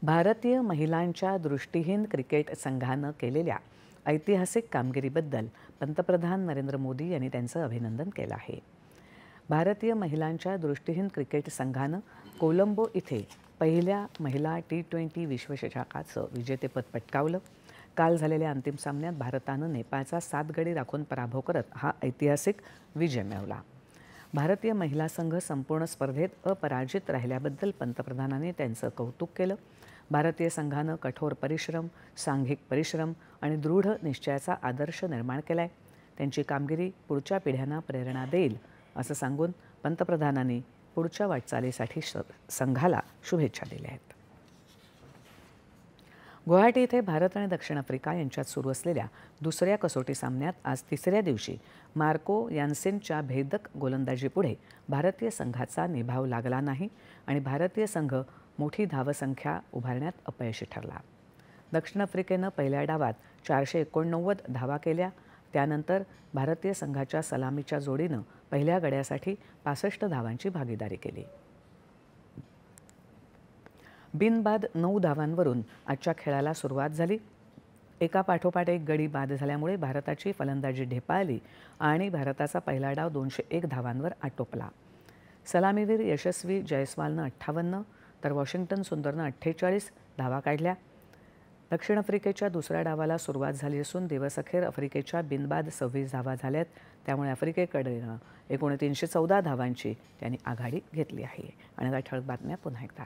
भारतीय महिलांच्या दृष्टिहीन क्रिकेट संघानं केलेल्या ऐतिहासिक कामगिरीबद्दल पंतप्रधान नरेंद्र मोदी यांनी त्यांचं अभिनंदन केलं आहे. भारतीय महिलांच्या दृष्टिहीन क्रिकेट संघानं कोलंबो इथे पहिल्या महिला T20 विश्वचषकाचं विजेतेपद पटकावलं. काल झालेल्या अंतिम सामन्यात भारतानं नेपाळचा 7 गडी राखून पराभव करत हा ऐतिहासिक विजय मिळवला. भारतीय महिला संघ संपूर्ण स्पर्धेत अपराजित राहिल्याबद्दल पंतप्रधानांनी त्यांचं कौतुक केलं. भारतीय संघानं कठोर परिश्रम, सांघिक परिश्रम आणि दृढ निश्चयाचा आदर्श निर्माण केलाय. त्यांची कामगिरी पुढच्या पिढ्यांना प्रेरणा देईल असं सांगून पंतप्रधानांनी पुढच्या वाटचालीसाठी संघाला शुभेच्छा दिल्या आहेत. गुवाहाटी इथे भारत आणि दक्षिण आफ्रिका यांच्यात सुरू असलेल्या दुसऱ्या कसोटी सामन्यात आज तिसऱ्या दिवशी मार्को यान्सेनच्या भेदक गोलंदाजीपुढे भारतीय संघाचा निभाव लागला नाही आणि भारतीय संघ मोठी धावसंख्या उभारण्यात अपयशी ठरला. दक्षिण आफ्रिकेनं पहिल्या डावात 489 धावा केल्या. त्यानंतर भारतीय संघाच्या सलामीच्या जोडीनं पहिल्या गड्यासाठी 65 धावांची भागीदारी केली. बिनबाद 9 धावांवरून आजच्या खेळाला सुरुवात झाली. एकापाठोपाठ एक गडी बाद झाल्यामुळे भारताची फलंदाजी ढेपाळली आणि भारताचा पहिला डाव 201 धावांवर आटोपला. सलामीवीर यशस्वी जयस्वालनं 58 तर वॉशिंग्टन सुंदरनं 48 धावा काढल्या. दक्षिण आफ्रिकेच्या दुसऱ्या डावाला सुरुवात झाली असून दिवसअखेर आफ्रिकेच्या बिनबाद 26 धावा झाल्यात. त्यामुळे आफ्रिकेकडे एकूण 314 धावांची त्यांनी आघाडी घेतली आहे. आणि आता ठळक बातम्या पुन्हा एकदा.